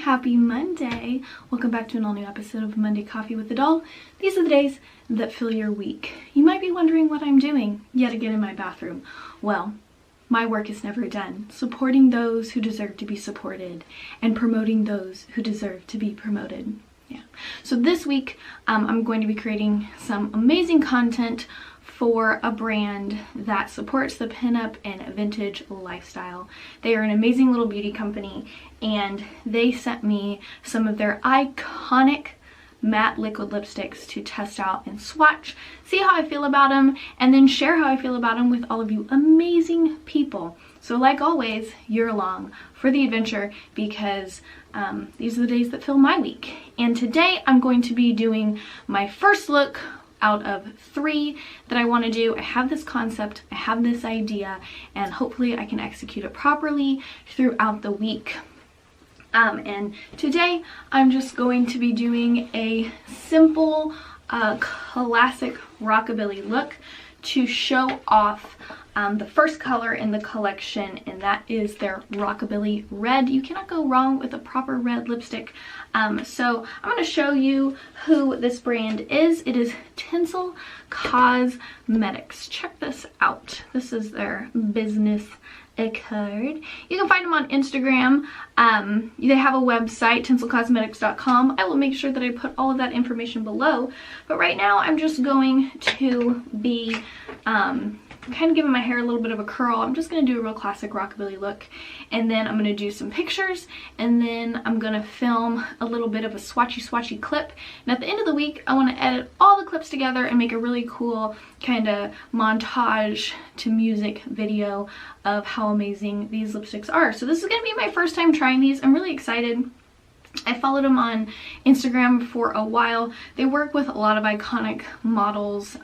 happy Monday. Welcome back to an all-new episode of Monday Coffee with the Doll. These are the days that fill your week. You might be wondering what I'm doing yet again in my bathroom. Well, my work is never done, supporting those who deserve to be supported and promoting those who deserve to be promoted. Yeah. So this week, I'm going to be creating some amazing content for a brand that supports the pinup and vintage lifestyle. They are an amazing little beauty company, and they sent me some of their iconic matte liquid lipsticks to test out and swatch, see how I feel about them, and then share how I feel about them with all of you amazing people. So like always, you're along for the adventure because these are the days that fill my week. And today I'm going to be doing my first look out of 3 that I want to do. I have this concept, I have this idea, and hopefully I can execute it properly throughout the week. And today I'm just going to be doing a simple classic rockabilly look to show off the first color in the collection, and that is their Rockabilly Red. You cannot go wrong with a proper red lipstick. So I'm going to show you who this brand is. It is TINSEL Cosmetics. Check this out. This is their business card. You can find them on Instagram. They have a website, tinselcosmetics.com. I will make sure that I put all of that information below. But right now I'm just going to be kind of giving my hair a little bit of a curl. I'm just going to do a real classic rockabilly look, and then I'm going to do some pictures, and then I'm going to film a little bit of a swatchy clip. And at the end of the week, I want to edit all the clips together and make a really cool kind of montage to music video of how amazing these lipsticks are. So this is going to be my first time trying these. I'm really excited. I followed them on Instagram for a while. They work with a lot of iconic models,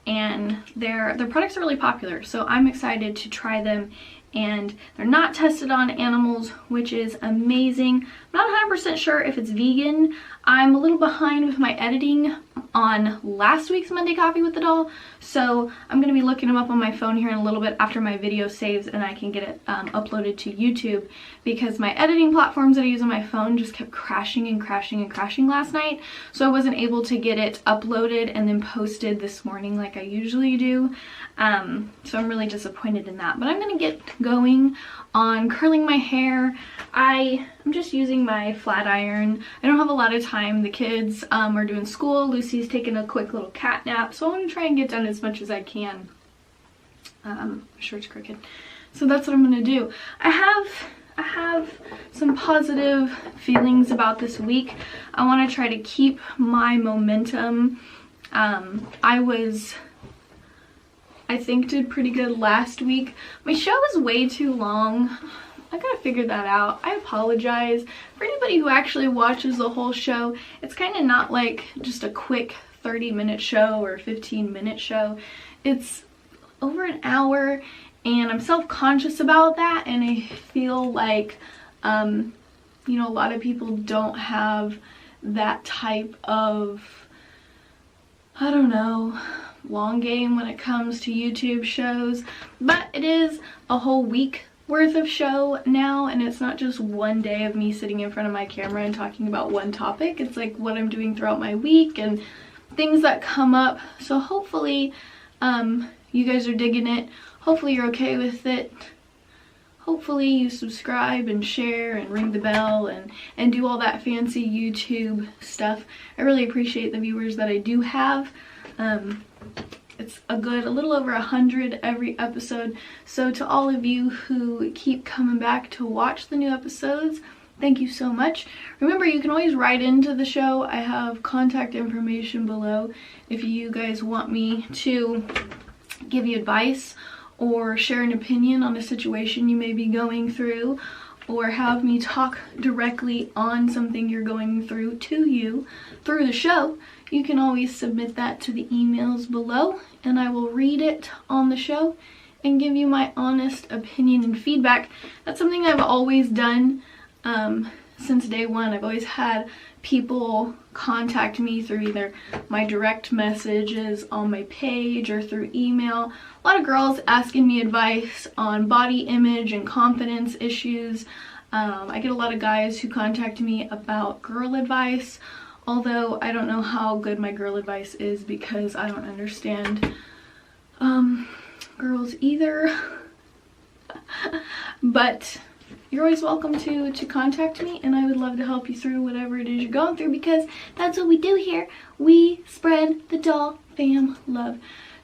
and their products are really popular, so I'm excited to try them. And they're not tested on animals, which is amazing. I'm not 100% sure if it's vegan. I'm a little behind with my editing on last week's Monday Coffee with the Doll, so I'm going to be looking them up on my phone here in a little bit after my video saves and I can get it uploaded to YouTube, because my editing platforms that I use on my phone just kept crashing and crashing and crashing last night, so I wasn't able to get it uploaded and then posted this morning like I usually do. So I'm really disappointed in that, but I'm going to get going on curling my hair. I'm just using my flat iron. I don't have a lot of time. The kids are doing school. Lucy's taking a quick little cat nap, so I want to try and get done as much as I can. My shirt's crooked. So that's what I'm going to do. I have some positive feelings about this week. I want to try to keep my momentum. I think did pretty good last week. My show was way too long. I gotta figure that out. I apologize. For anybody who actually watches the whole show, it's kind of not like just a quick 30-minute show or 15-minute show. It's over an hour, and I'm self-conscious about that, and I feel like, you know, a lot of people don't have that type of, I don't know, long game when it comes to YouTube shows. But it is a whole week worth of show now, and it's not just one day of me sitting in front of my camera and talking about one topic. It's like what I'm doing throughout my week and things that come up. So hopefully you guys are digging it. Hopefully you're okay with it. Hopefully you subscribe and share and ring the bell and do all that fancy YouTube stuff. I really appreciate the viewers that I do have. It's a little over 100 every episode. So to all of you who keep coming back to watch the new episodes, thank you so much. Remember, you can always write into the show. I have contact information below if you guys want me to give you advice or share an opinion on a situation you may be going through, or have me talk directly on something you're going through to you through the show. You can always submit that to the emails below, and I will read it on the show and give you my honest opinion and feedback. That's something I've always done since day one. I've always had people contact me through either my direct messages on my page or through email. A lot of girls asking me advice on body image and confidence issues. I get a lot of guys who contact me about girl advice, although I don't know how good my girl advice is because I don't understand girls either. But you're always welcome to contact me, and I would love to help you through whatever it is you're going through, because that's what we do here. We spread the doll fam love.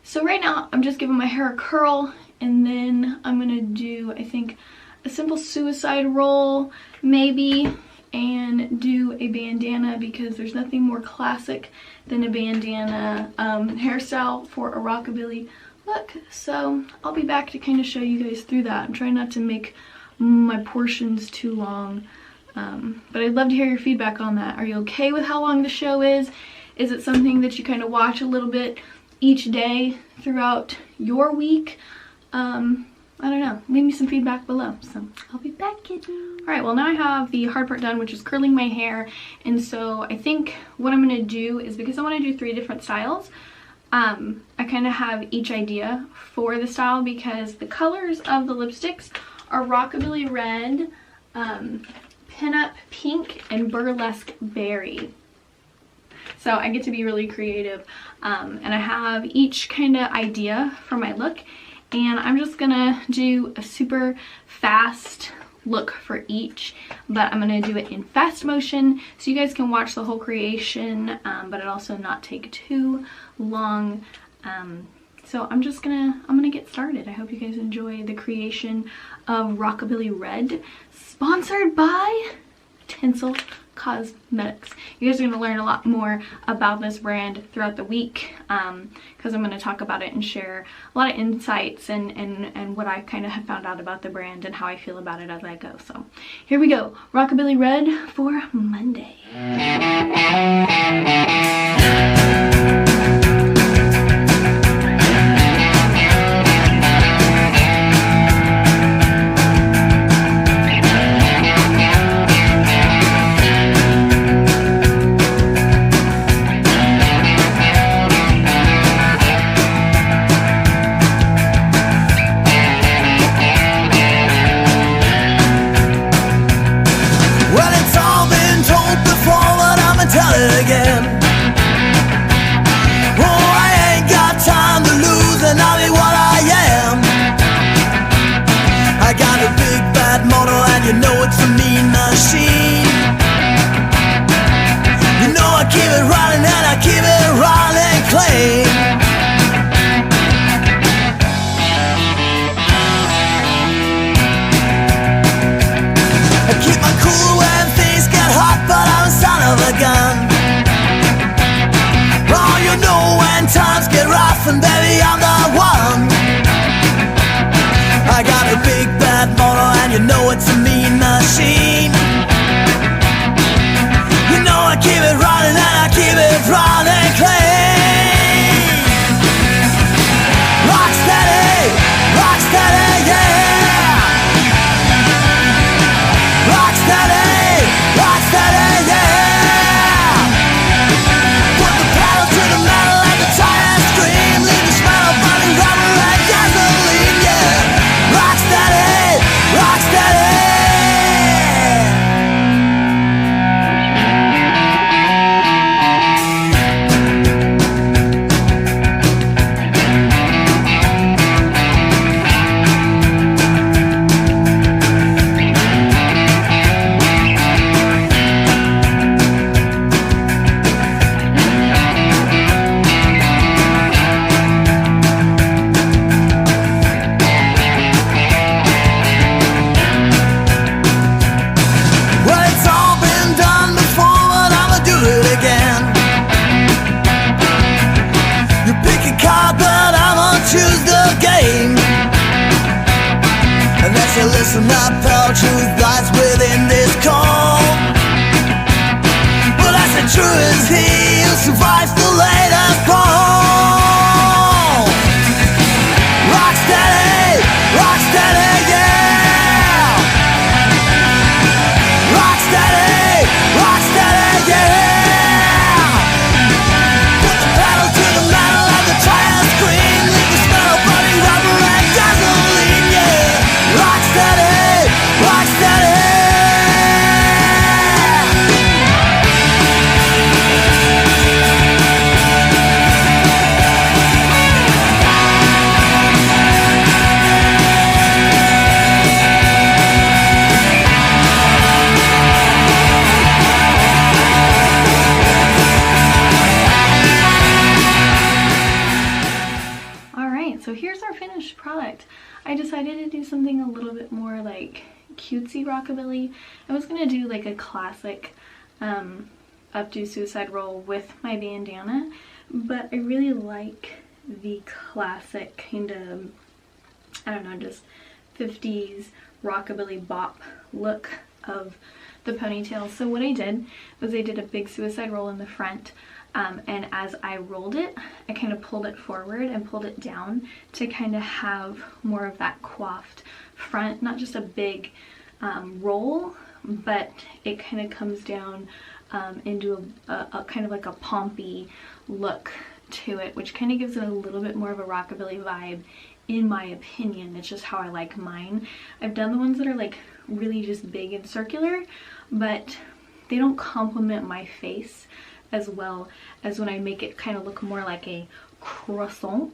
So right now I'm just giving my hair a curl, and then I'm gonna do, I think, a simple suicide roll maybe, and do a bandana, because there's nothing more classic than a bandana hairstyle for a rockabilly look. So I'll be back to kind of show you guys through that. I'm trying not to make my portions too long, but I'd love to hear your feedback on that. Are you okay with how long the show is? Is it something that you kind of watch a little bit each day throughout your week? I don't know. Leave me some feedback below. So I'll be back, kitten. Alright, well now I have the hard part done, which is curling my hair. And so I think what I'm going to do is, because I want to do 3 different styles, I kind of have each idea for the style, because the colors of the lipsticks are Rockabilly Red, Pinup Pink, and Burlesque Berry. So I get to be really creative, and I have each kind of idea for my look, and I'm just gonna do a super fast look for each, but I'm gonna do it in fast motion so you guys can watch the whole creation, but it also not take too long. So I'm gonna get started. I hope you guys enjoy the creation of Rockabilly Red, sponsored by TINSEL Cosmetics. You guys are going to learn a lot more about this brand throughout the week, because I'm going to talk about it and share a lot of insights and what I kind of have found out about the brand and how I feel about it as I go. So here we go. Rockabilly Red for Monday. Well, it's all been told before, but I'ma tell it again. it. So here's our finished product. I decided to do something a little bit more like cutesy rockabilly. I was gonna do like a classic updo suicide roll with my bandana, but I really like the classic kind of, I don't know, just 50s rockabilly bop look of the ponytail. So what I did was I did a big suicide roll in the front, and as I rolled it, I kind of pulled it forward and pulled it down to kind of have more of that coiffed front, not just a big roll, but it kind of comes down into a kind of like a pompy look to it, which kind of gives it a little bit more of a rockabilly vibe, in my opinion. It's just how I like mine. I've done the ones that are like really just big and circular, but they don't complement my face as well as when I make it kind of look more like a croissant.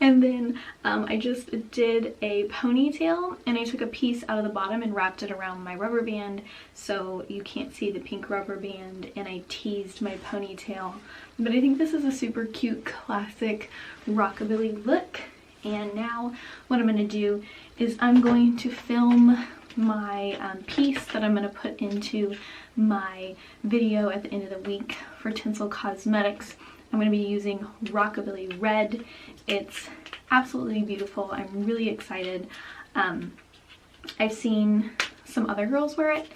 And then I just did a ponytail, and I took a piece out of the bottom and wrapped it around my rubber band so you can't see the pink rubber band, and I teased my ponytail. But I think this is a super cute classic rockabilly look. And now what I'm going to do is I'm going to film my piece that I'm going to put into my video at the end of the week for Tinsel Cosmetics. I'm going to be using Rockabilly Red. It's absolutely beautiful. I'm really excited. I've seen some other girls wear it,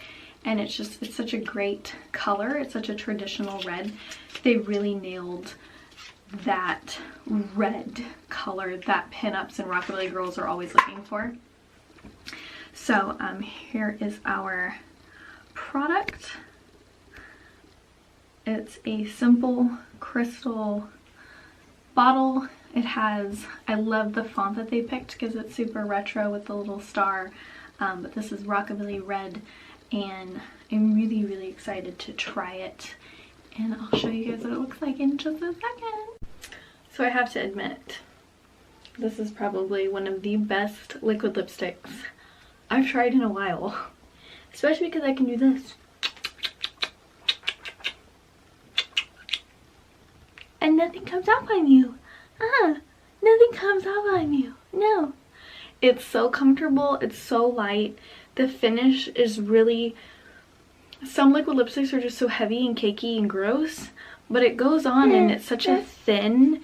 and it's such a great color. It's such a traditional red. They really nailed that red color that pinups and rockabilly girls are always looking for. So here is our product. It's a simple crystal bottle. It has, I love the font that they picked because it's super retro with the little star, but this is Rockabilly Red, and I'm really, really excited to try it, and I'll show you guys what it looks like in just a second. So I have to admit, this is probably one of the best liquid lipsticks I've tried in a while, especially because I can do this. And nothing comes off on you. Nothing comes off on you. No. It's so comfortable. It's so light. The finish is really... Some liquid lipsticks are just so heavy and cakey and gross, but it goes on and it's such a thin,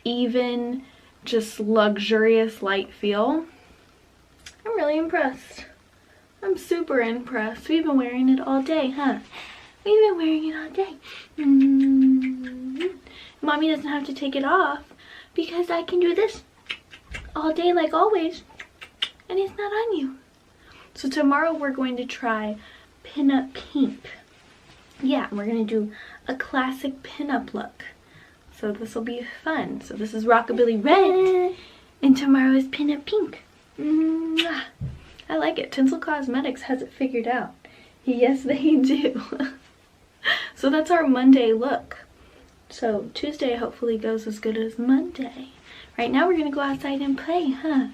even, just luxurious light feel. I'm really impressed. I'm super impressed. We've been wearing it all day, huh? We've been wearing it all day. Mommy doesn't have to take it off because I can do this all day like always, and it's not on you. So tomorrow we're going to try Pinup Pink. Yeah, we're going to do a classic pinup look. So this will be fun. So this is Rockabilly Red, and tomorrow is Pinup Pink. I like it. Tinsel Cosmetics has it figured out. Yes, they do. So that's our Monday look. So Tuesday hopefully goes as good as Monday. Right now we're going to go outside and play, huh?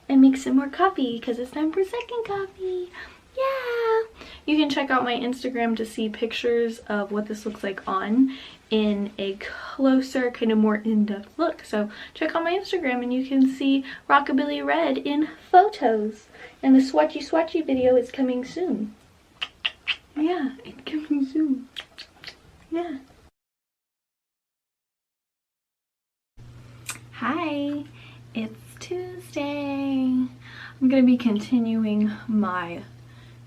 And make some more coffee because it's time for second coffee. Yeah! You can check out my Instagram to see pictures of what this looks like on in a closer, kind of more in-depth look. So check out my Instagram and you can see Rockabilly Red in photos. And the swatchy video is coming soon. Yeah, it's coming soon. Yeah. Hi, it's Tuesday. I'm going to be continuing my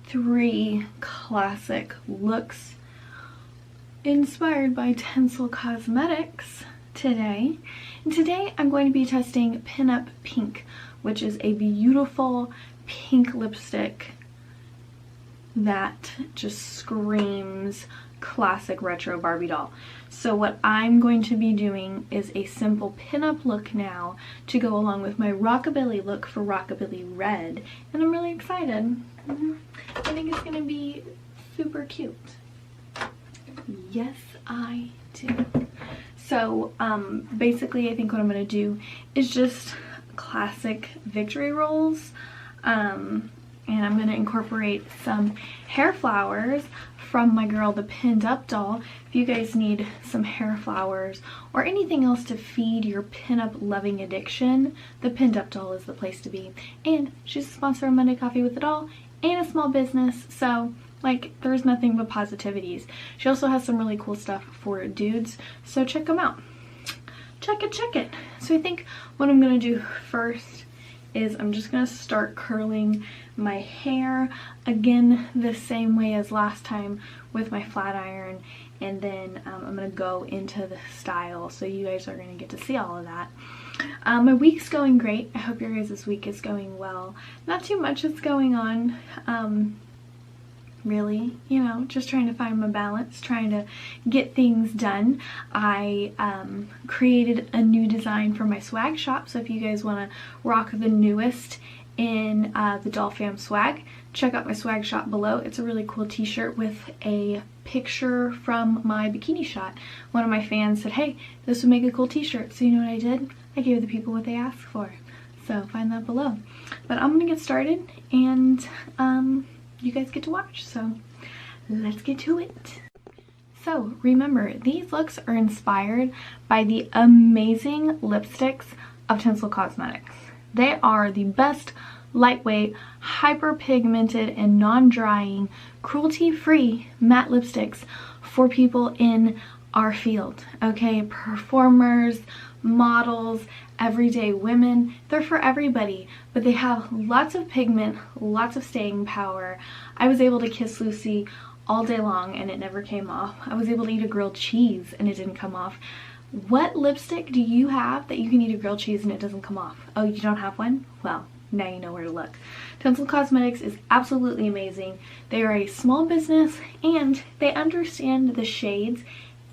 3 classic looks inspired by Tinsel Cosmetics today. And today I'm going to be testing Pinup Pink, which is a beautiful pink lipstick that just screams classic retro Barbie doll. So what I'm going to be doing is a simple pinup look now to go along with my Rockabilly look for Rockabilly Red, and I'm really excited. I think it's gonna be super cute. Yes, I do. So basically I think what I'm gonna do is just classic victory rolls, and I'm gonna incorporate some hair flowers from my girl, the Pinned Up doll. If you guys need some hair flowers or anything else to feed your pinup loving addiction, the Pinned Up doll is the place to be. And she's a sponsor of Monday Coffee with the Doll and a small business, so like there's nothing but positivities. She also has some really cool stuff for dudes, so check them out. Check it. So I think what I'm gonna do first is I'm just gonna start curling my hair again the same way as last time with my flat iron, and then I'm gonna go into the style, so you guys are gonna get to see all of that. My week's going great. I hope your guys' week is going well. Not too much is going on, really, you know, just trying to find my balance, trying to get things done. I created a new design for my swag shop, so if you guys want to rock the newest in the Doll Fam swag, check out my swag shop below. It's a really cool t-shirt with a picture from my bikini shot. One of my fans said, hey, this would make a cool t-shirt, so you know what I did? I gave the people what they asked for, so find that below. But I'm gonna get started, and you guys get to watch, so let's get to it. So remember, these looks are inspired by the amazing lipsticks of TINSEL Cosmetics. They are the best lightweight, hyper-pigmented, and non-drying, cruelty-free matte lipsticks for people in our field, okay? Performers, models, everyday women. They're for everybody, but they have lots of pigment, lots of staying power. I was able to kiss Lucy all day long and it never came off. I was able to eat a grilled cheese and it didn't come off. What lipstick do you have that you can eat a grilled cheese and it doesn't come off? Oh, you don't have one? Well, now you know where to look. TINSEL Cosmetics is absolutely amazing. They are a small business and they understand the shades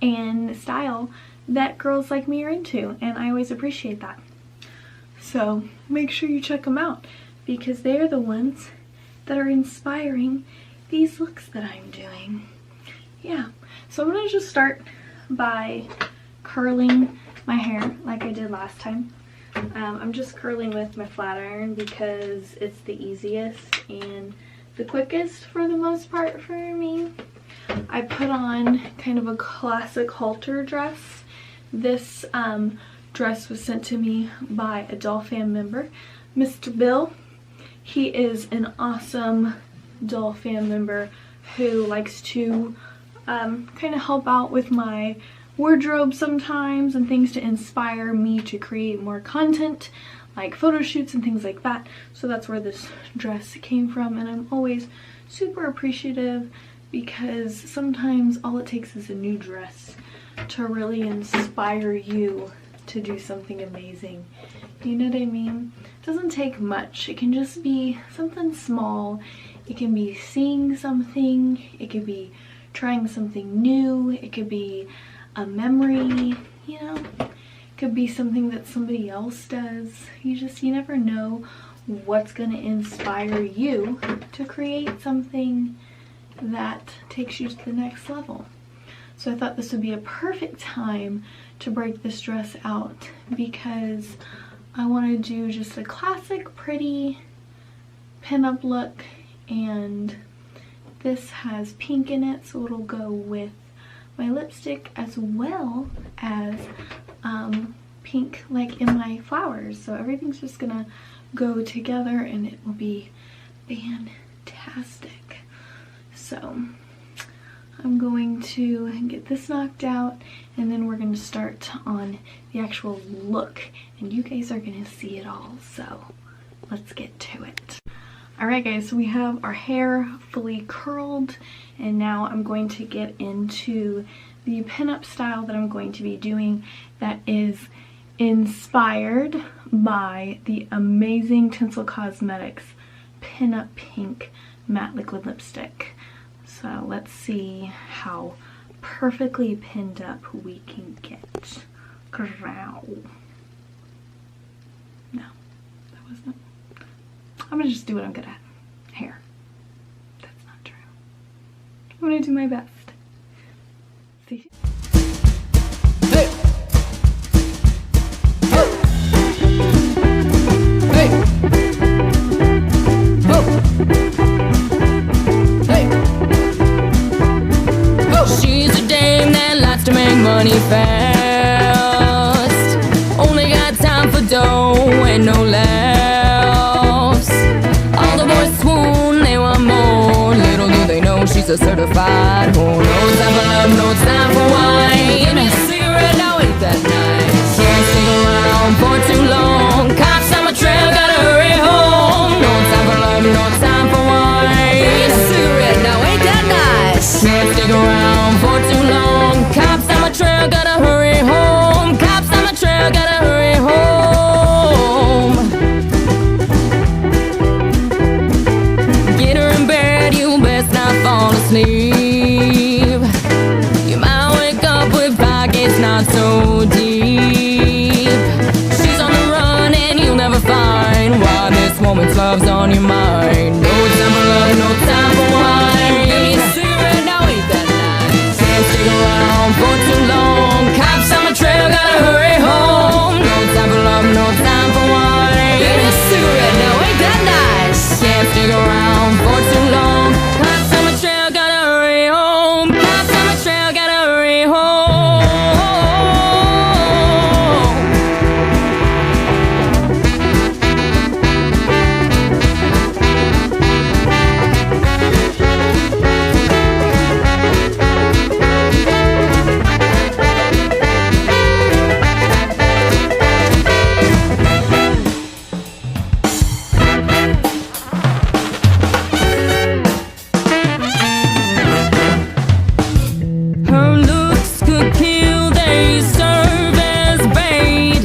and style that girls like me are into, and I always appreciate that. So make sure you check them out because they are the ones that are inspiring these looks that I'm doing. Yeah, so I'm gonna just start by curling my hair like I did last time. I'm just curling with my flat iron because it's the easiest and the quickest for the most part for me. I put on kind of a classic halter dress. This dress was sent to me by a Doll Fam member, Mr. Bill. He is an awesome Doll Fam member who likes to kind of help out with my wardrobe sometimes and things to inspire me to create more content, like photo shoots and things like that. So that's where this dress came from, and I'm always super appreciative because sometimes all it takes is a new dress to really inspire you to do something amazing. You know what I mean? It doesn't take much. It can just be something small. It can be seeing something. It could be trying something new. It could be a memory, you know? It could be something that somebody else does. You never know what's gonna inspire you to create something that takes you to the next level. So I thought this would be a perfect time to break this dress out because I want to do just a classic pretty pinup look, and this has pink in it, so it'll go with my lipstick as well as pink like in my flowers. So everything's just gonna go together and it will be fantastic. So I'm going to get this knocked out and then we're going to start on the actual look and you guys are going to see it all, so let's get to it. Alright guys, so we have our hair fully curled and now I'm going to get into the pinup style that I'm going to be doing that is inspired by the amazing TINSEL Cosmetics Pinup Pink Matte Liquid Lipstick. So let's see how perfectly pinned up we can get. Growl. No, that wasn't. I'm gonna just do what I'm good at. Hair. That's not true. I'm gonna do my best. See? Hey! Hey! get no laughs. All the boys swoon, they want more. Little do they know she's a certified whore. No time for love, no time for wine. Give me a cigarette, now ain't that nice. Can't stick around for too long. Cops on my trail, gotta hurry home. No time for love, no time for wine. Give me a cigarette, now ain't that nice. Can't stick around for too long. Cops on my trail, gotta hurry home. Cops on my trail, gotta hurry home. Get her in bed, you best not fall asleep. You might wake up with pockets not so deep. She's on the run and you'll never find why this woman's love's on your mind. No time for love, no time for wine. Give me a cigarette, now ain't that nice. Can't stick around for too long. Cops on my trail, gotta hurry home. No time for love, no time for wine. Give me a cigarette, now ain't that nice. Can't stick around for too long. Cops on my trail, gotta hurry home. Cops on my trail, gotta hurry home. Her looks could kill, they serve as bait.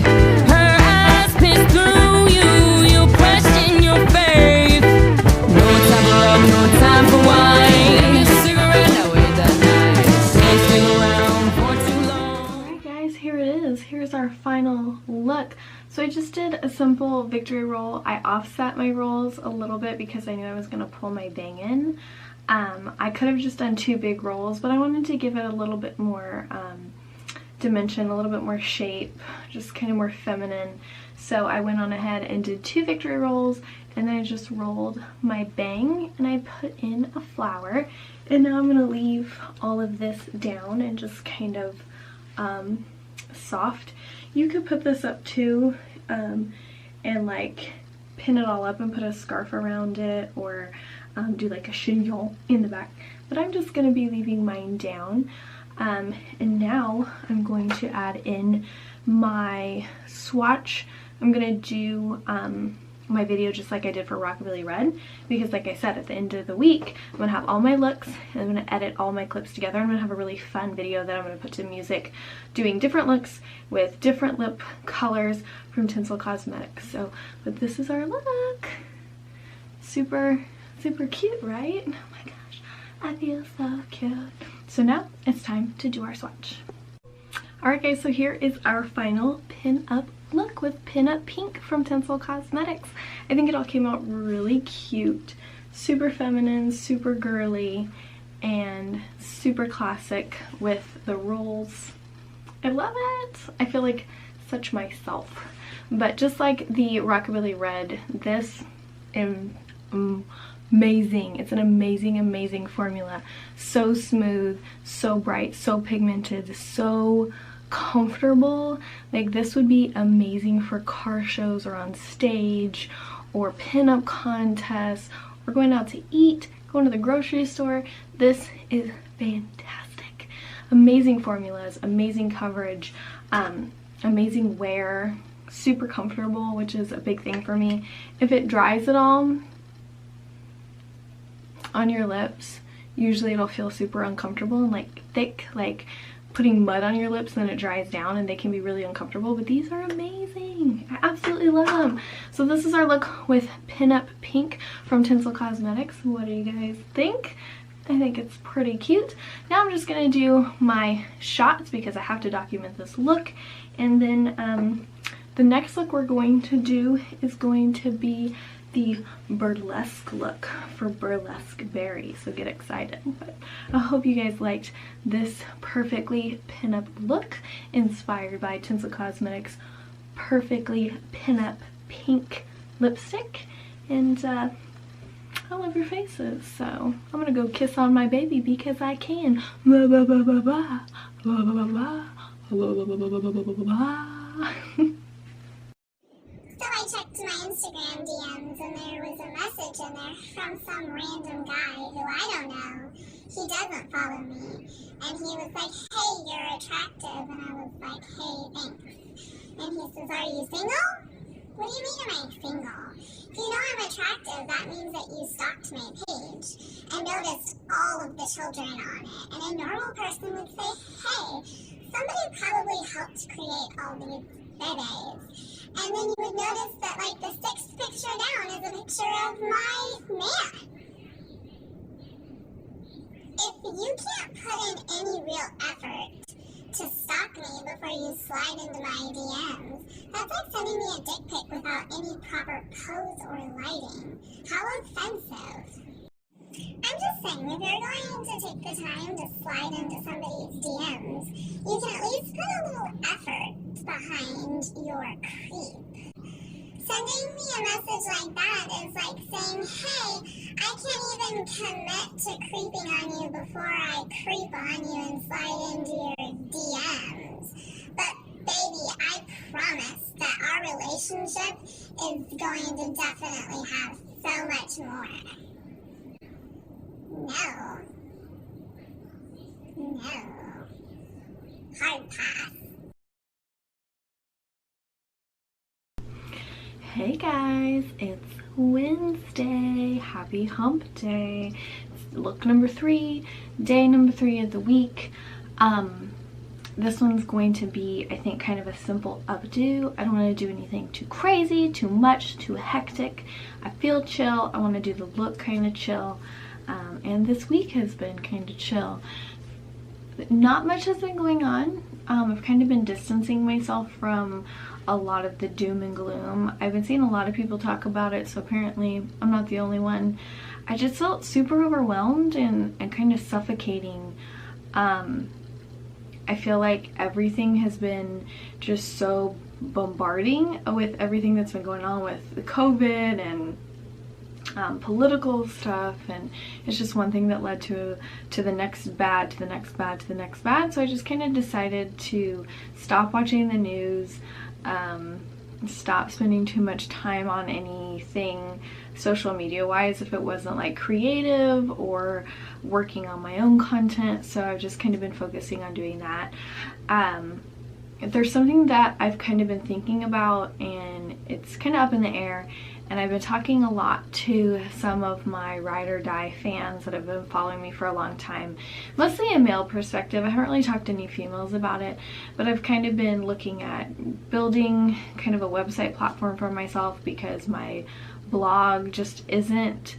Her eyes pierce through you, you question your faith. No time for love, no time for wine. Give me a cigarette, now ain't that nice. Can't stick around for too long. Alright guys, here it is. Here's our final look. So I just did a simple victory roll. I offset my rolls a little bit because I knew I was going to pull my bang in. I could have just done 2 big rolls, but I wanted to give it a little bit more dimension, a little bit more shape, just kind of more feminine. So I went on ahead and did 2 victory rolls, and then I just rolled my bang and I put in a flower. And now I'm going to leave all of this down and just kind of soft. You could put this up too and like pin it all up and put a scarf around it, or do like a chignon in the back, but I'm just going to be leaving mine down. And now I'm going to add in my swatch. I'm going to do my video just like I did for Rockabilly Red, because like I said, at the end of the week I'm going to have all my looks and I'm going to edit all my clips together. I'm going to have a really fun video that I'm going to put to music doing different looks with different lip colors from TINSEL Cosmetics. So, but this is our look. Super cute, right? Oh my gosh, I feel so cute. So now it's time to do our swatch. Alright guys, so here is our final pin-up look with Pinup Pink from TINSEL Cosmetics. I think it all came out really cute, super feminine, super girly, and super classic with the rolls. I love it. I feel like such myself. But just like the Rockabilly Red, this is amazing. It's an amazing formula. So smooth, so bright, so pigmented, so comfortable. Like this would be amazing for car shows or on stage or pinup contests or going out to eat, going to the grocery store. This is fantastic. Amazing formulas, amazing coverage, amazing wear, super comfortable, which is a big thing for me. If it dries at all on your lips, usually it'll feel super uncomfortable and like thick, like putting mud on your lips, and then it dries down and they can be really uncomfortable, but these are amazing. I absolutely love them. So this is our look with Pinup Pink from TINSEL Cosmetics. What do you guys think? I think it's pretty cute. Now I'm just gonna do my shots because I have to document this look, and then the next look we're going to do is going to be the burlesque look for Burlesque Berry, so get excited. But I hope you guys liked this perfectly pinup look inspired by TINSEL Cosmetics perfectly pinup pink lipstick, and I love your faces, so I'm gonna go kiss on my baby because I can. Blah, blah, blah, blah, blah. Blah, blah, blah, blah. Blah, blah, blah, blah, blah, blah, blah, blah. So I checked to my Instagram DMs and there was a message in there from some random guy who I don't know. He doesn't follow me. And he was like, hey, you're attractive. And I was like, hey, thanks. And he says, are you single? What do you mean am I single? If you know I'm attractive, that means that you stalked my page and noticed all of the children on it. And a normal person would say, hey, somebody probably helped create all these babies. And then you would notice that, like, the sixth picture down is a picture of my man. If you can't put in any real effort to stalk me before you slide into my DMs, that's like sending me a dick pic without any proper pose or lighting. How offensive. I'm just saying, if you're going to take the time to slide into somebody's DMs, you can at least put a little effort behind your creep. Sending me a message like that is like saying, hey, I can't even commit to creeping on you before I creep on you and slide into your DMs. But baby, I promise that our relationship is going to definitely have so much more. No. Hard pass. Hey guys, it's Wednesday. Happy hump day. It's look number 3, day number 3 of the week. This one's going to be, I think, kind of a simple updo. I don't want to do anything too crazy, too much, too hectic. I feel chill. I want to do the look kind of chill. And this week has been kind of chill. Not much has been going on. I've kind of been distancing myself from a lot of the doom and gloom. I've been seeing a lot of people talk about it, so apparently I'm not the only one. I just felt super overwhelmed and kind of suffocating. I feel like everything has been just so bombarding with everything that's been going on with the COVID and political stuff, and it's just one thing that led to the next bad, to the next bad, to the next bad. So I just kind of decided to stop watching the news, stop spending too much time on anything social media wise if it wasn't like creative or working on my own content. So I've just kind of been focusing on doing that. There's something that I've kind of been thinking about, and it's kind of up in the air, and I've been talking a lot to some of my ride or die fans that have been following me for a long time. Mostly a male perspective. I haven't really talked to any females about it, but I've kind of been looking at building kind of a website platform for myself because my blog just isn't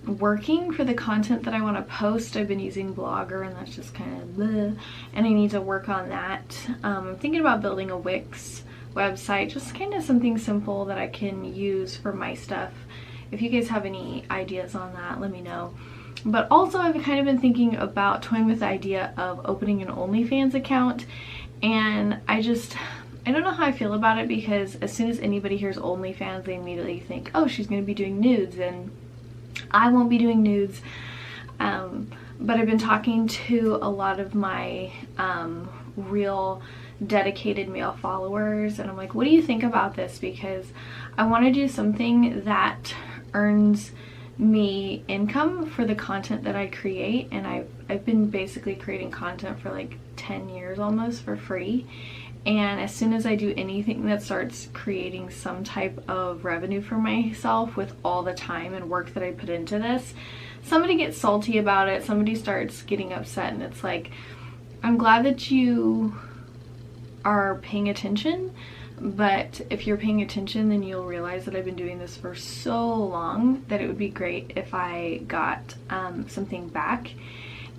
working for the content that I want to post. I've been using Blogger and that's just kind of bleh, and I need to work on that. I'm thinking about building a Wix website, just kind of something simple that I can use for my stuff. If you guys have any ideas on that, let me know. But also I've kind of been thinking about toying with the idea of opening an OnlyFans account, and I don't know how I feel about it, because as soon as anybody hears OnlyFans, they immediately think, oh, she's going to be doing nudes, and I won't be doing nudes. But I've been talking to a lot of my real dedicated male followers, and I'm like, what do you think about this? Because I want to do something that earns me income for the content that I create, and I've been basically creating content for like 10 years almost for free. And as soon as I do anything that starts creating some type of revenue for myself with all the time and work that I put into this, somebody gets salty about it, somebody starts getting upset, and it's like, I'm glad that you are paying attention, but if you're paying attention, then you'll realize that I've been doing this for so long that it would be great if I got something back.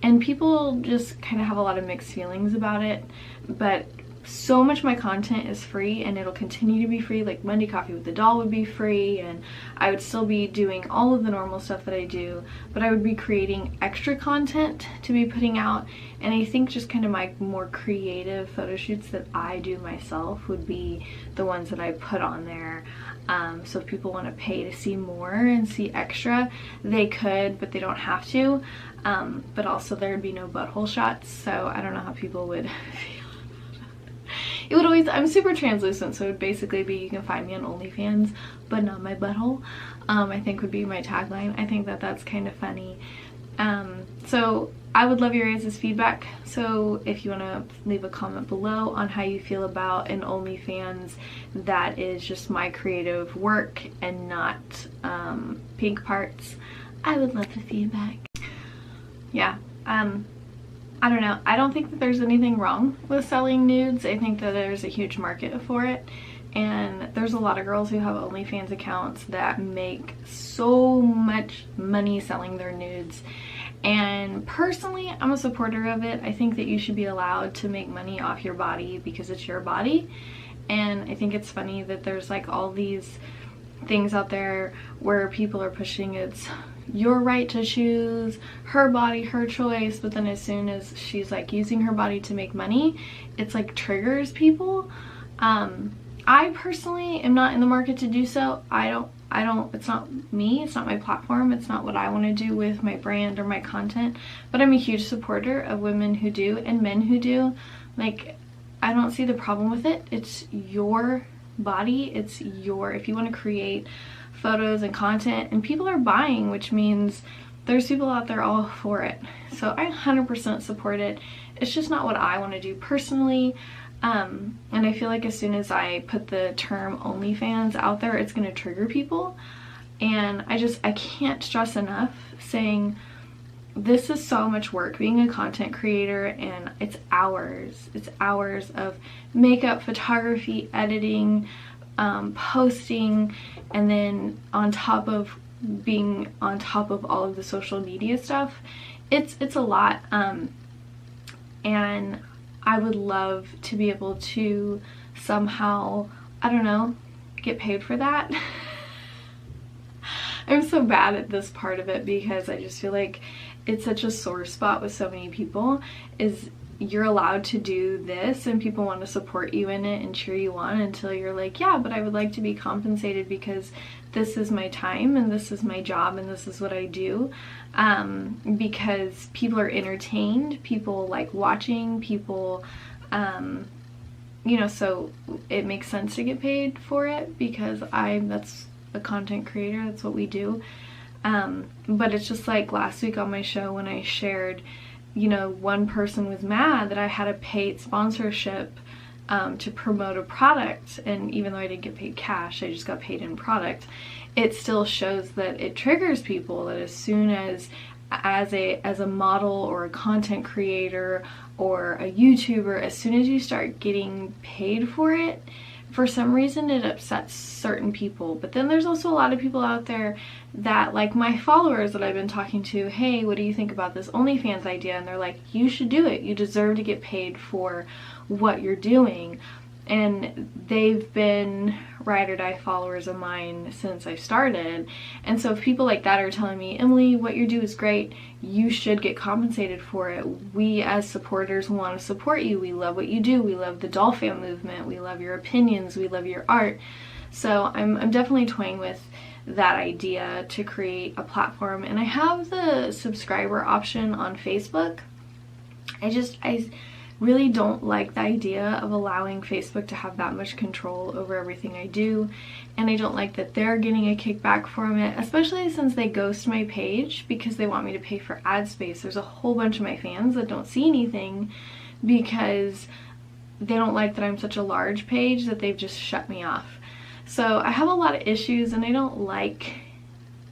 And people just kind of have a lot of mixed feelings about it, but so much of my content is free, and it'll continue to be free. Like Monday Coffee with the Doll would be free, and I would still be doing all of the normal stuff that I do, but I would be creating extra content to be putting out. And I think just kind of my more creative photo shoots that I do myself would be the ones that I put on there. So if people want to pay to see more and see extra, they could, but they don't have to. But also there would be no butthole shots, so I don't know how people would feel. It would always, I'm super translucent, so it would basically be, you can find me on OnlyFans, but not my butthole, I think would be my tagline. I think that that's kind of funny. So I would love your guys' feedback. So if you want to leave a comment below on how you feel about an OnlyFans that is just my creative work and not pink parts, I would love the feedback. Yeah, I don't know. I don't think that there's anything wrong with selling nudes. I think that there's a huge market for it. And there's a lot of girls who have OnlyFans accounts that make so much money selling their nudes. And personally, I'm a supporter of it. I think that you should be allowed to make money off your body because it's your body. And I think it's funny that there's like all these things out there where people are pushing it's your right to choose, her body, her choice, but then as soon as she's like using her body to make money, it's like triggers people. I personally am not in the market to do so. I don't, it's not me, it's not my platform, it's not what I want to do with my brand or my content, but I'm a huge supporter of women who do and men who do. Like, I don't see the problem with it. It's your body, it's your, if you want to create photos and content and people are buying, which means there's people out there all for it. So I 100% support it. It's just not what I want to do personally. And I feel like as soon as I put the term OnlyFans out there, it's going to trigger people. And I can't stress enough saying this is so much work being a content creator, and it's hours of makeup, photography, editing, posting, and then on top of being on top of all of the social media stuff. It's a lot. And I would love to be able to somehow, I don't know, get paid for that. I'm so bad at this part of it because I just feel like it's such a sore spot with so many people, is you're allowed to do this and people want to support you in it and cheer you on until you're like, yeah, but I would like to be compensated because this is my time and this is my job and this is what I do. Because people are entertained, people like watching, people, you know, so it makes sense to get paid for it because that's a content creator, that's what we do. But it's just like last week on my show when I shared, you know, one person was mad that I had a paid sponsorship to promote a product, and even though I didn't get paid cash, I just got paid in product. It still shows that it triggers people that as soon as a model or a content creator or a YouTuber, as soon as you start getting paid for it, for some reason it upsets certain people. But then there's also a lot of people out there that, like my followers that I've been talking to, hey, what do you think about this OnlyFans idea? And they're like, you should do it. You deserve to get paid for what you're doing. And they've been ride or die followers of mine since I started. And so if people like that are telling me, Emily, what you do is great, you should get compensated for it. We as supporters want to support you. We love what you do. We love the doll fan movement. We love your opinions. We love your art. So I'm definitely toying with that idea to create a platform. And I have the subscriber option on Facebook. I really don't like the idea of allowing Facebook to have that much control over everything I do, and I don't like that they're getting a kickback from it, especially since they ghost my page because they want me to pay for ad space. There's a whole bunch of my fans that don't see anything because they don't like that I'm such a large page that they've just shut me off. So I have a lot of issues and I don't like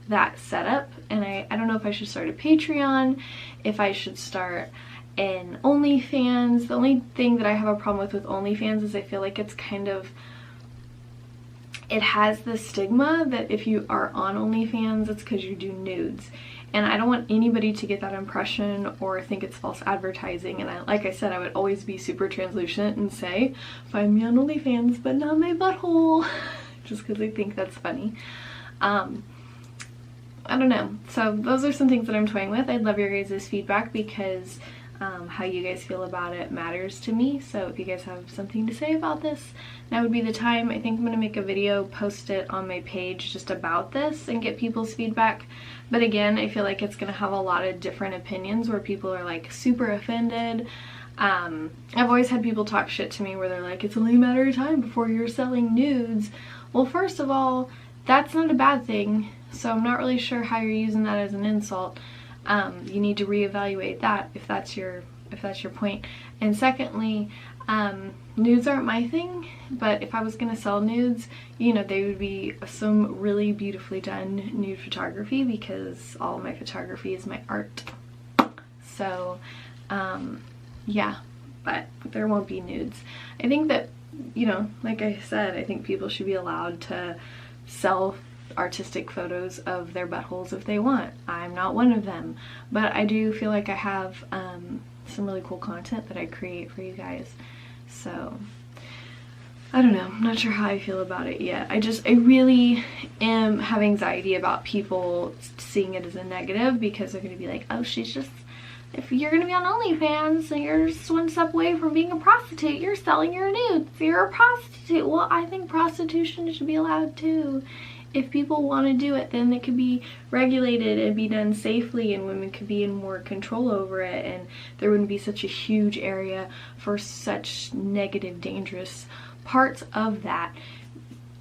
that setup, and I don't know if I should start a Patreon, if I should start an OnlyFans. The only thing that I have a problem with OnlyFans is I feel like it's kind of, it has the stigma that if you are on OnlyFans, it's because you do nudes. And I don't want anybody to get that impression or think it's false advertising. And like I said, I would always be super translucent and say, find me on OnlyFans, but not my butthole. Just because I think that's funny. I don't know. So those are some things that I'm toying with. I'd love your guys' feedback because how you guys feel about it matters to me. So if you guys have something to say about this, now would be the time. I think I'm going to make a video, post it on my page just about this and get people's feedback. But again, I feel like it's going to have a lot of different opinions where people are like super offended. I've always had people talk shit to me where they're like, it's only a matter of time before you're selling nudes. Well, first of all, that's not a bad thing, so I'm not really sure how you're using that as an insult. You need to reevaluate that if that's your point. And secondly, nudes aren't my thing, but if I was gonna sell nudes, you know, they would be some really beautifully done nude photography, because all my photography is my art. So yeah, but there won't be nudes. I think that, you know, like I said, I think people should be allowed to sell artistic photos of their buttholes if they want. I'm not one of them, but I do feel like I have some really cool content that I create for you guys. So I don't know, I'm not sure how I feel about it yet. I really have anxiety about people seeing it as a negative, because they're gonna be like, oh, she's just, if you're gonna be on OnlyFans and you're just one step away from being a prostitute, you're selling your nudes, you're a prostitute. Well, I think prostitution should be allowed too. If people want to do it, then it could be regulated and be done safely, and women could be in more control over it, and there wouldn't be such a huge area for such negative, dangerous parts of that.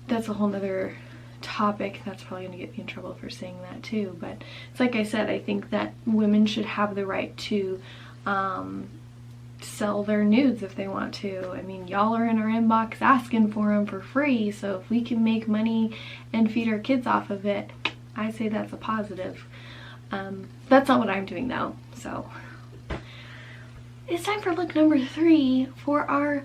That's a whole nother topic. That's probably going to get me in trouble for saying that too, but it's like I said, I think that women should have the right to sell their nudes if they want to. I mean, y'all are in our inbox asking for them for free, so if we can make money and feed our kids off of it, I say that's a positive. That's not what I'm doing though. So it's time for look number 3 for our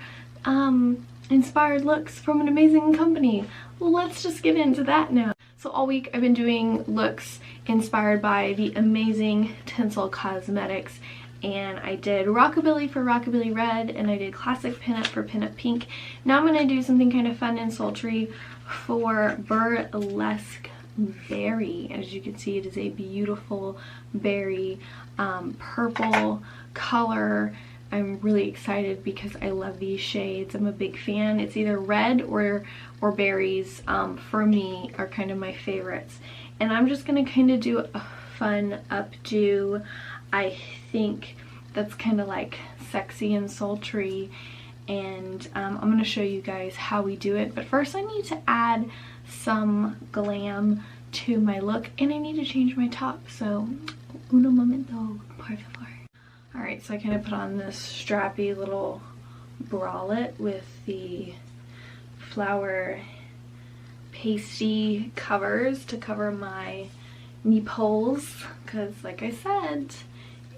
inspired looks from an amazing company. Well, let's just get into that now. So all week I've been doing looks inspired by the amazing TINSEL cosmetics, and I did Rockabilly for Rockabilly Red, and I did Classic Pinup for Pinup Pink. Now I'm going to do something kind of fun and sultry for Burlesque Berry. As you can see, it is a beautiful berry purple color. I'm really excited because I love these shades. I'm a big fan. It's either red or berries, for me, are kind of my favorites. And I'm just going to kind of do a fun updo. I think that's kind of like sexy and sultry, and I'm going to show you guys how we do it. But first I need to add some glam to my look, and I need to change my top, so uno momento, por favor. Alright, so I kind of put on this strappy little bralette with the flower pasty covers to cover my nipples, because like I said,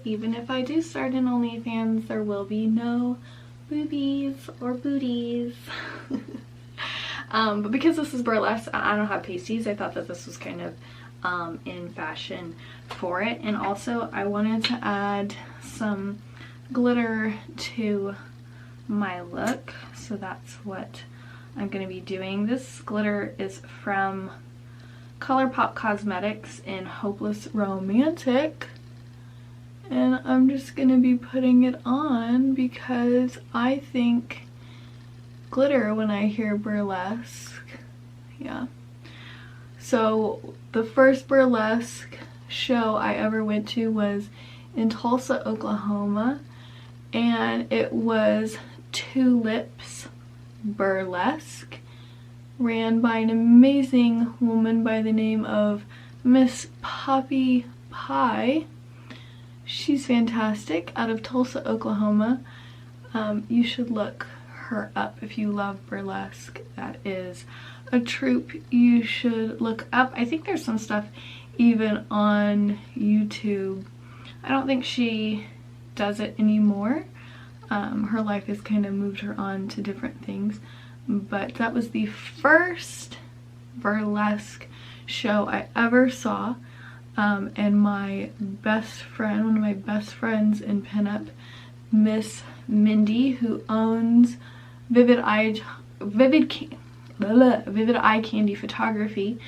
even if I do start an OnlyFans, there will be no boobies or booties. But because this is burlesque, I don't have pasties, I thought that this was kind of in fashion for it. And also I wanted to add some glitter to my look, so that's what I'm going to be doing. This glitter is from ColourPop Cosmetics in Hopeless Romantic, and I'm just going to be putting it on because I think glitter when I hear burlesque. Yeah. So the first burlesque show I ever went to was in Tulsa, Oklahoma, and it was Tulips Burlesque, ran by an amazing woman by the name of Miss Poppy Pie. She's fantastic, out of Tulsa, Oklahoma. You should look her up if you love burlesque. That is a troupe you should look up. I think there's some stuff even on YouTube. I don't think she does it anymore. Her life has kind of moved her on to different things, but that was the first burlesque show I ever saw. And my best friend, one of my best friends in pinup, Miss Mindy, who owns Vivid Eye Candy Photography,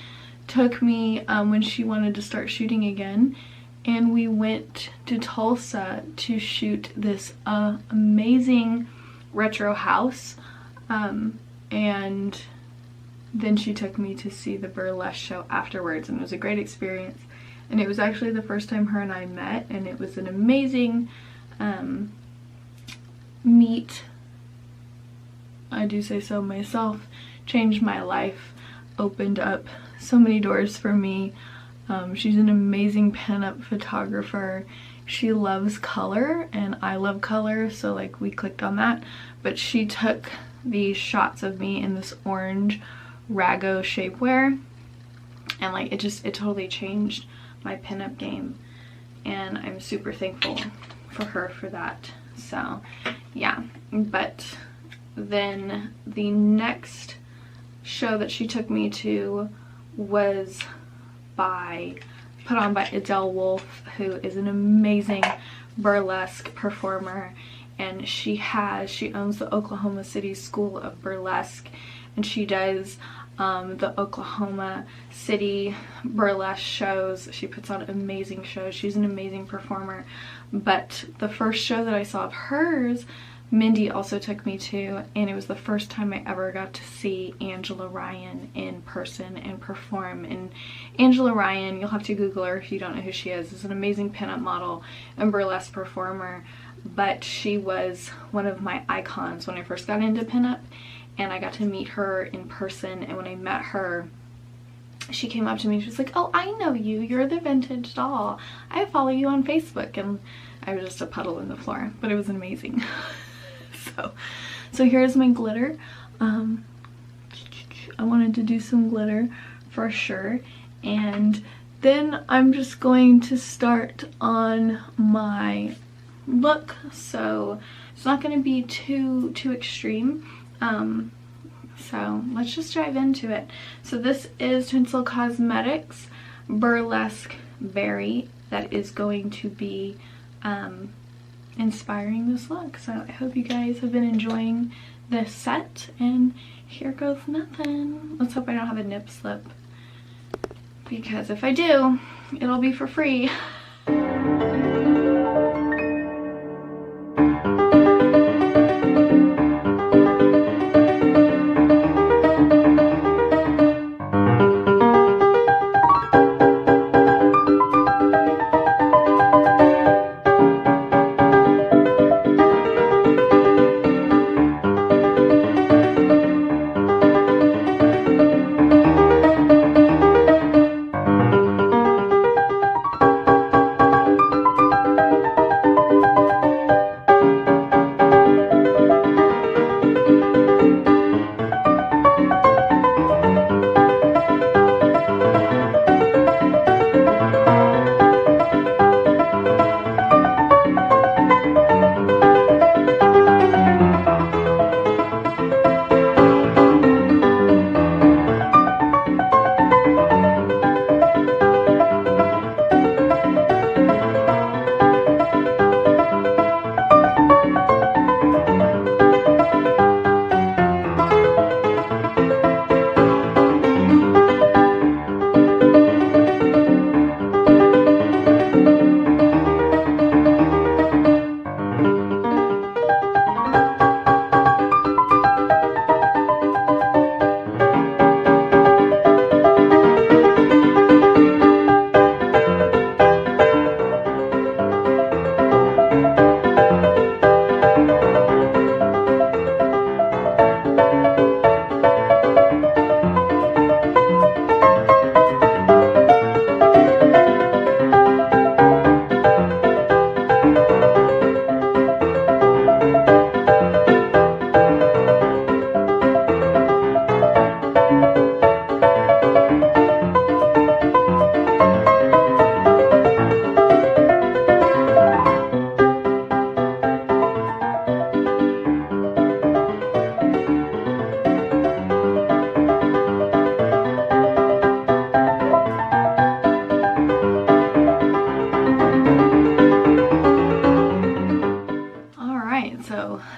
took me when she wanted to start shooting again, and we went to Tulsa to shoot this amazing retro house, and then she took me to see the burlesque show afterwards, and it was a great experience. And it was actually the first time her and I met, and it was an amazing meet, I do say so myself, changed my life, opened up so many doors for me. She's an amazing pinup photographer. She loves color and I love color, so like we clicked on that. But she took these shots of me in this orange rago shapewear, and like it totally changed my pinup game, and I'm super thankful for her for that. So yeah, but then the next show that she took me to was put on by Adele Wolf, who is an amazing burlesque performer, and she owns the Oklahoma City School of Burlesque, and she does the Oklahoma City burlesque shows. She puts on amazing shows. She's an amazing performer. But the first show that I saw of hers, Mindy also took me to, and it was the first time I ever got to see Angela Ryan in person and perform. And Angela Ryan, you'll have to Google her if you don't know who she is an amazing pinup model and burlesque performer, but she was one of my icons when I first got into pinup, and I got to meet her in person. And when I met her, she came up to me, she was like, "Oh, I know you, you're the Vintage Doll. I follow you on Facebook." And I was just a puddle in the floor, but it was amazing. So here's my glitter. I wanted to do some glitter for sure, and then I'm just going to start on my look. So it's not going to be too extreme. So let's just dive into it. So this is TINSEL Cosmetics Burlesque Berry that is going to be inspiring this look. So I hope you guys have been enjoying this set, and here goes nothing. Let's hope I don't have a nip slip, because if I do, it'll be for free.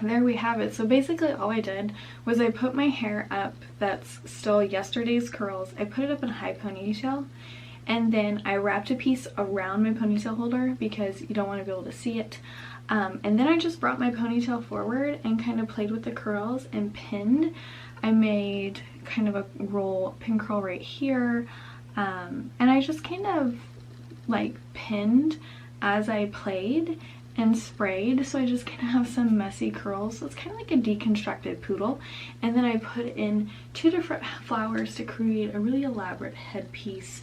There we have it. So basically all I did was I put my hair up that's still yesterday's curls. I put it up in a high ponytail, and then I wrapped a piece around my ponytail holder because you don't want to be able to see it. And then I just brought my ponytail forward and kind of played with the curls and pinned. I made kind of a pin curl right here, and I just kind of like pinned as I played. and sprayed, so I just kind of have some messy curls. So it's kind of like a deconstructed poodle. And then I put in 2 different flowers to create a really elaborate headpiece.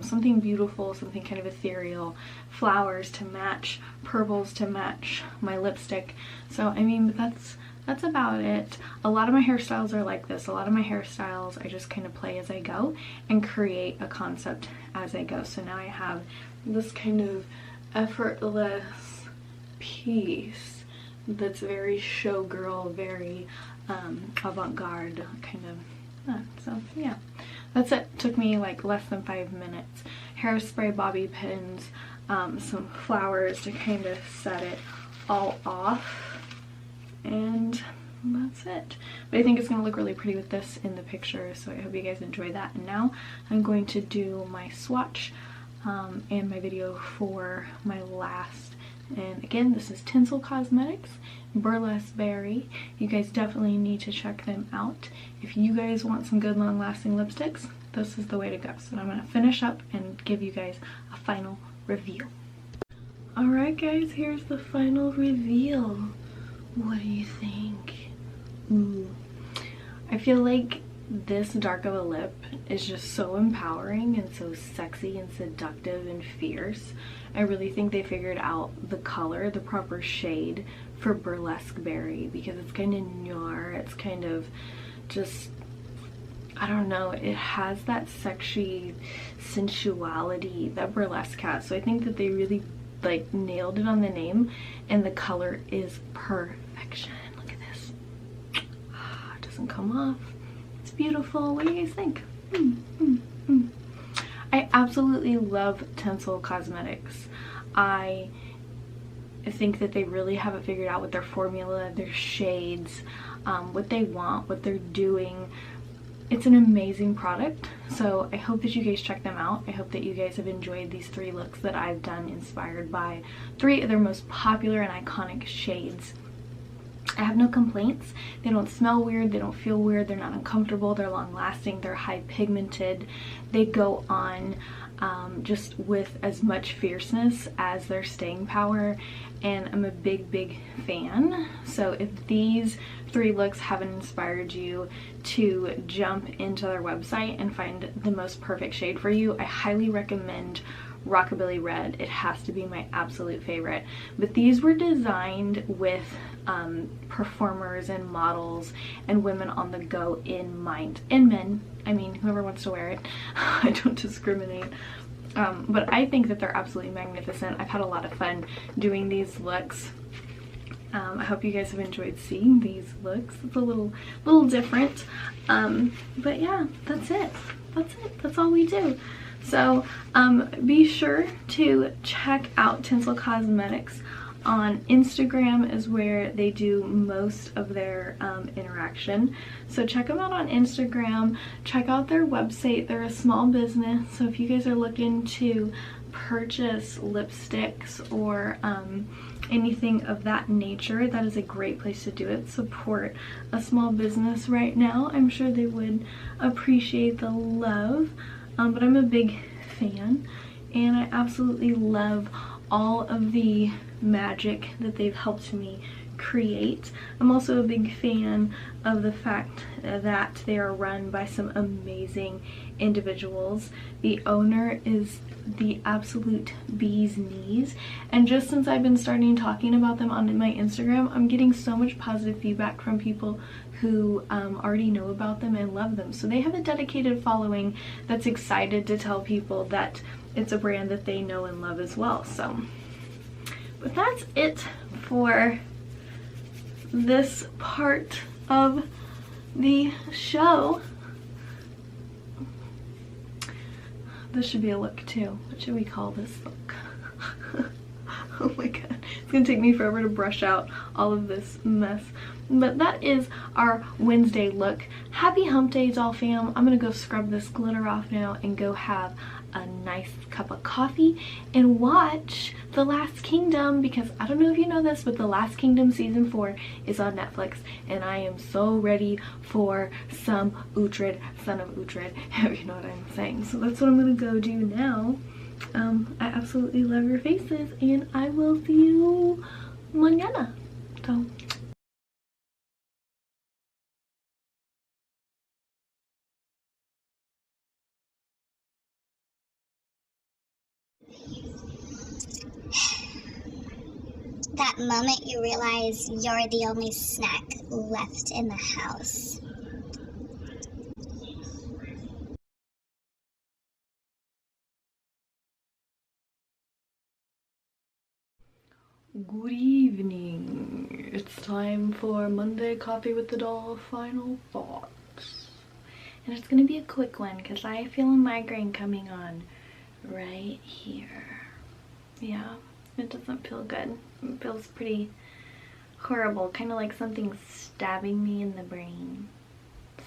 Something beautiful, something kind of ethereal, flowers to match, purples to match my lipstick. So I mean, that's about it. A lot of my hairstyles are like this. A lot of my hairstyles I just kind of play as I go and create a concept as I go. So now I have this kind of effortless piece that's very showgirl, very avant-garde kind of. So yeah, that's it. Took me like less than 5 minutes. Hairspray, bobby pins, some flowers to kind of set it all off, and that's it. But I think it's going to look really pretty with this in the picture, so I hope you guys enjoy that. And now I'm going to do my swatch and my video for my last. And again, this is Tinsel Cosmetics, Burlesque Berry. You guys definitely need to check them out. If you guys want some good long-lasting lipsticks, this is the way to go. So I'm going to finish up and give you guys a final reveal. Alright guys, here's the final reveal. What do you think? Ooh. I feel like this dark of a lip is just so empowering and so sexy and seductive and fierce. I really think they figured out the color, the proper shade for Burlesque Berry, because it's kind of noir, it's kind of just, I don't know, it has that sexy sensuality that Burlesque has. So I think that they really like nailed it on the name, and the color is perfection. Look at this. It doesn't come off. It's beautiful. What do you guys think? I absolutely love Tinsel Cosmetics. I think that they really have it figured out with their formula, their shades, what they want, what they're doing. It's an amazing product, so I hope that you guys check them out. I hope that you guys have enjoyed these 3 looks that I've done inspired by 3 of their most popular and iconic shades. I have no complaints. They don't smell weird, they don't feel weird, they're not uncomfortable, they're long lasting, they're high pigmented. They go on just with as much fierceness as their staying power, and I'm a big fan. So if these 3 looks haven't inspired you to jump into their website and find the most perfect shade for you, I highly recommend Rockabilly Red. It has to be my absolute favorite. But these were designed with performers and models and women on the go in mind, and men, I mean whoever wants to wear it. I don't discriminate. But I think that they're absolutely magnificent. I've had a lot of fun doing these looks. I hope you guys have enjoyed seeing these looks. It's a little different, but yeah, that's it. That's all we do. So be sure to check out Tinsel Cosmetics on Instagram, is where they do most of their interaction. So check them out on Instagram. Check out their website. They're a small business, so if you guys are looking to purchase lipsticks or anything of that nature, that is a great place to do it. Support a small business right now. I'm sure they would appreciate the love. But I'm a big fan, and I absolutely love all of the magic that they've helped me create. I'm also a big fan of the fact that they are run by some amazing individuals. The owner is the absolute bee's knees, and just since I've been starting talking about them on my Instagram, I'm getting so much positive feedback from people who already know about them and love them. So they have a dedicated following that's excited to tell people that it's a brand that they know and love as well. So, but that's it for this part of the show. This should be a look too. What should we call this look? Oh my god, it's gonna take me forever to brush out all of this mess. But that is our Wednesday look. Happy hump day, doll fam. I'm gonna go scrub this glitter off now and go have a nice cup of coffee and watch The Last Kingdom, because I don't know if you know this, but The Last Kingdom season 4 is on Netflix, and I am so ready for some Uhtred, son of Uhtred, if you know what I'm saying. So that's what I'm gonna go do now. I absolutely love your faces, and I will see you mañana. So that moment you realize you're the only snack left in the house. good evening. It's time for Monday Coffee with the Doll final thoughts. And it's gonna be a quick one because I feel a migraine coming on right here. Yeah, it doesn't feel good. It feels pretty horrible, kind of like something stabbing me in the brain.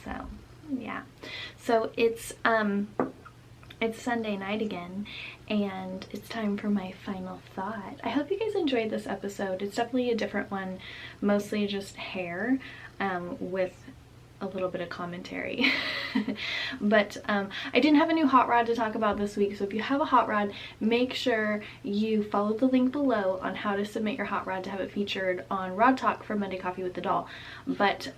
So yeah, so it's Sunday night again, and it's time for my final thought. I hope you guys enjoyed this episode. It's definitely a different one, mostly just hair, with a little bit of commentary. But I didn't have a new hot rod to talk about this week, so if you have a hot rod, make sure you follow the link below on how to submit your hot rod to have it featured on Rod Talk for Monday Coffee with the Doll. But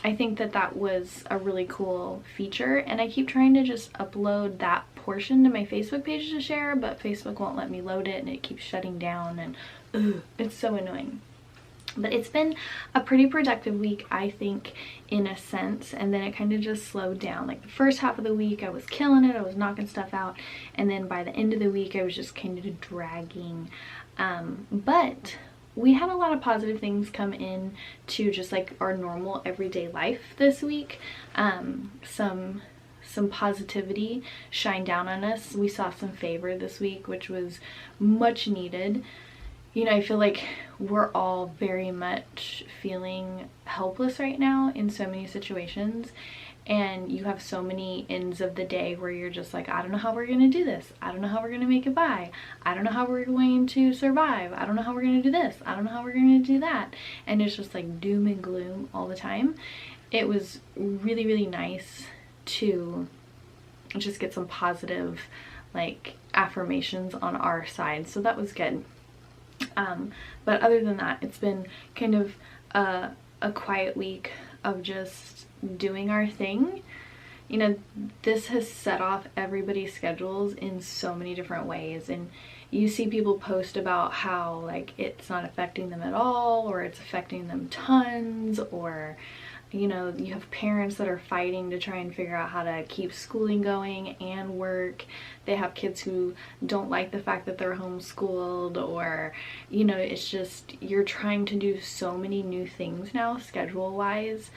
I think that that was a really cool feature, and I keep trying to just upload that portion to my Facebook page to share, but Facebook won't let me load it and it keeps shutting down, and it's so annoying. But it's been a pretty productive week, I think, in a sense, and then it kind of just slowed down. Like the first half of the week I was killing it, I was knocking stuff out, and then by the end of the week I was just kind of dragging. But we had a lot of positive things come in to just like our normal everyday life this week. Some positivity shined down on us. We saw some favor this week, which was much needed. You know, I feel like we're all very much feeling helpless right now in so many situations, and you have so many ends of the day where you're just like, I don't know how we're gonna do this, I don't know how we're gonna make it by, I don't know how we're going to survive, I don't know how we're gonna do this, I don't know how we're gonna do that, and it's just like doom and gloom all the time. It was really, really nice to just get some positive like affirmations on our side, so that was good. But other than that, it's been kind of a quiet week of just doing our thing. You know, this has set off everybody's schedules in so many different ways, and you see people post about how like it's not affecting them at all, or it's affecting them tons, or you know, you have parents that are fighting to try and figure out how to keep schooling going and work. They have kids who don't like the fact that they're homeschooled, or, you know, it's just, you're trying to do so many new things now, schedule-wise.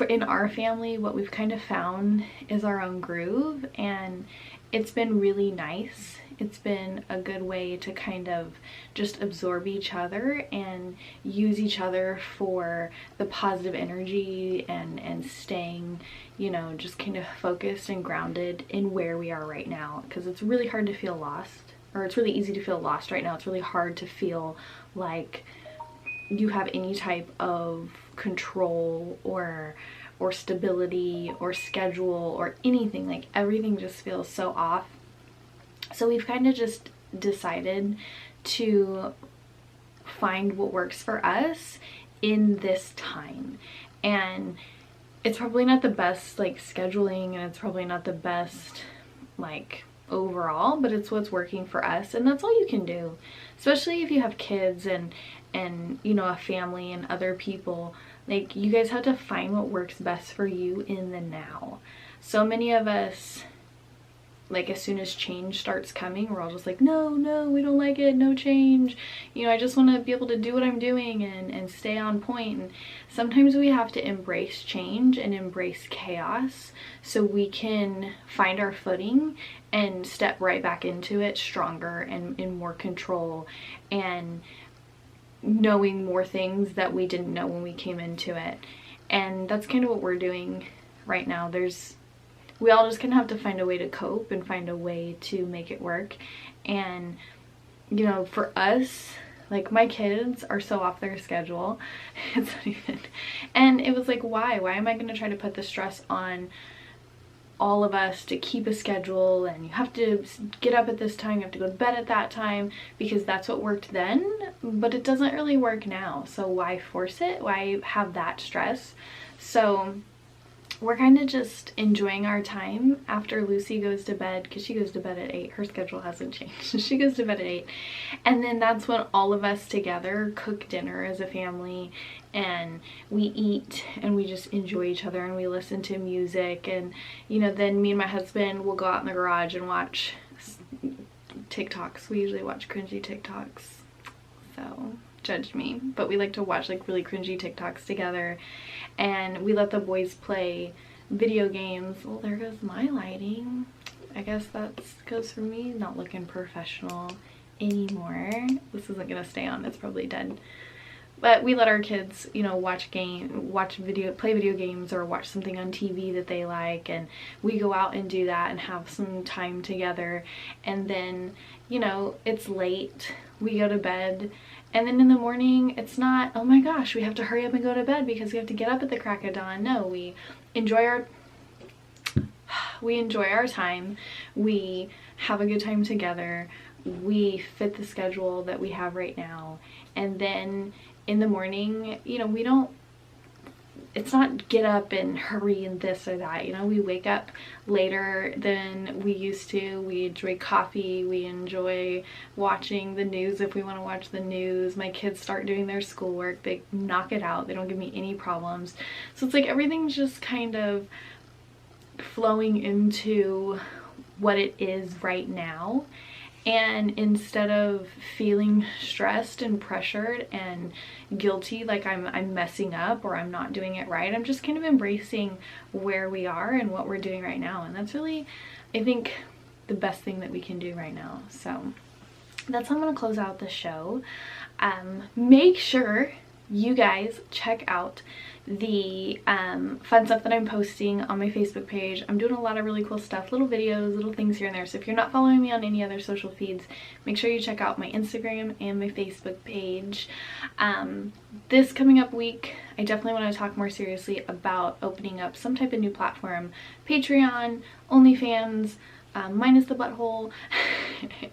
In our family, what we've kind of found is our own groove, and it's been really nice. It's been a good way to kind of just absorb each other and use each other for the positive energy and staying, you know, just kind of focused and grounded in where we are right now, because it's really hard to feel lost, or it's really easy to feel lost right now. It's really hard to feel like you have any type of control or stability or schedule or anything. Like everything just feels so off. So we've kind of just decided to find what works for us in this time. And it's probably not the best like scheduling, and it's probably not the best like overall, but it's what's working for us, and that's all you can do. Especially if you have kids and you know, a family and other people. Like, you guys have to find what works best for you in the now. So many of us, like, as soon as change starts coming, we're all just like, no, we don't like it, no change. You know, I just want to be able to do what I'm doing and stay on point. And sometimes we have to embrace change and embrace chaos so we can find our footing and step right back into it stronger and in more control, and knowing more things that we didn't know when we came into it. And that's kind of what we're doing right now. We all just kind of have to find a way to cope and find a way to make it work. And, you know, for us, like, my kids are so off their schedule. It's not even, and it was like, why am I going to try to put the stress on all of us to keep a schedule, and you have to get up at this time, you have to go to bed at that time, because that's what worked then, but it doesn't really work now. So why force it? Why have that stress? So we're kind of just enjoying our time after Lucy goes to bed, because she goes to bed at 8. Her schedule hasn't changed. She goes to bed at 8. And then that's when all of us together cook dinner as a family, and we eat and we just enjoy each other, and we listen to music, and you know, then me and my husband will go out in the garage and watch TikToks. We usually watch cringy TikToks, so judge me, but we like to watch like really cringy TikToks together, and we let the boys play video games. Well, there goes my lighting. I guess that goes for me not looking professional anymore. This isn't gonna stay on, it's probably dead. But we let our kids, you know, play video games, or watch something on TV that they like, and we go out and do that and have some time together. And then, you know, it's late, we go to bed, and then in the morning it's not, oh my gosh, we have to hurry up and go to bed because we have to get up at the crack of dawn. No, we enjoy our time, we have a good time together, we fit the schedule that we have right now, and then in the morning, you know, it's not get up and hurry and this or that, you know, we wake up later than we used to, we enjoy coffee, we enjoy watching the news if we want to watch the news. My kids start doing their schoolwork, they knock it out, they don't give me any problems. So it's like everything's just kind of flowing into what it is right now. And instead of feeling stressed and pressured and guilty like I'm messing up or I'm not doing it right, I'm just kind of embracing where we are and what we're doing right now. And that's really, I think, the best thing that we can do right now. So that's how I'm going to close out the show. Make sure you guys check out the fun stuff that I'm posting on my Facebook page. I'm doing a lot of really cool stuff, little videos, little things here and there. So if you're not following me on any other social feeds, make sure you check out my Instagram and my Facebook page. This coming up week, I definitely want to talk more seriously about opening up some type of new platform, Patreon, OnlyFans, minus the butthole,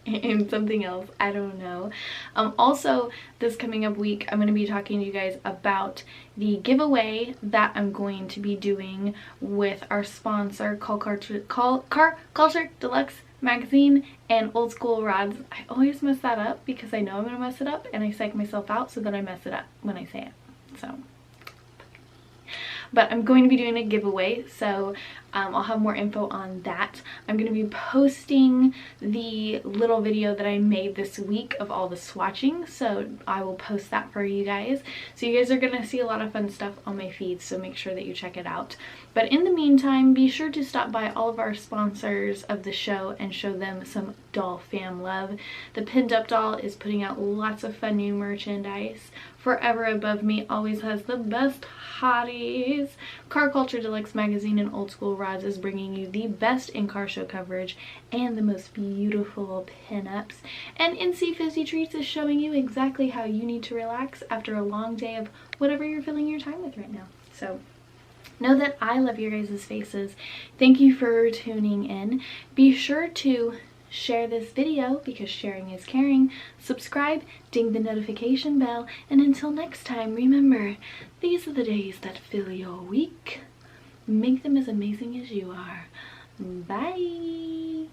and something else, I don't know. Also, this coming up week, I'm going to be talking to you guys about the giveaway that I'm going to be doing with our sponsor, Kulture, Deluxe magazine, and Old Skool Rodz. I always mess that up because I know I'm going to mess it up, and I psych myself out so that I mess it up when I say it. So, but I'm going to be doing a giveaway, so I'll have more info on that. I'm going to be posting the little video that I made this week of all the swatching, so I will post that for you guys. So you guys are going to see a lot of fun stuff on my feed, so make sure that you check it out. But in the meantime, be sure to stop by all of our sponsors of the show and show them some doll fam love. The Pinup doll is putting out lots of fun new merchandise. Forever Above Me always has the best hotties. Kulture Deluxe magazine and Old Skool Rodz is bringing you the best in-car show coverage and the most beautiful pinups. And Fizzy Treats is showing you exactly how you need to relax after a long day of whatever you're filling your time with right now. So know that I love your guys' faces. Thank you for tuning in. Be sure to share this video because sharing is caring. Subscribe, ding the notification bell, and until next time, remember, these are the days that fill your week. Make them as amazing as you are. Bye!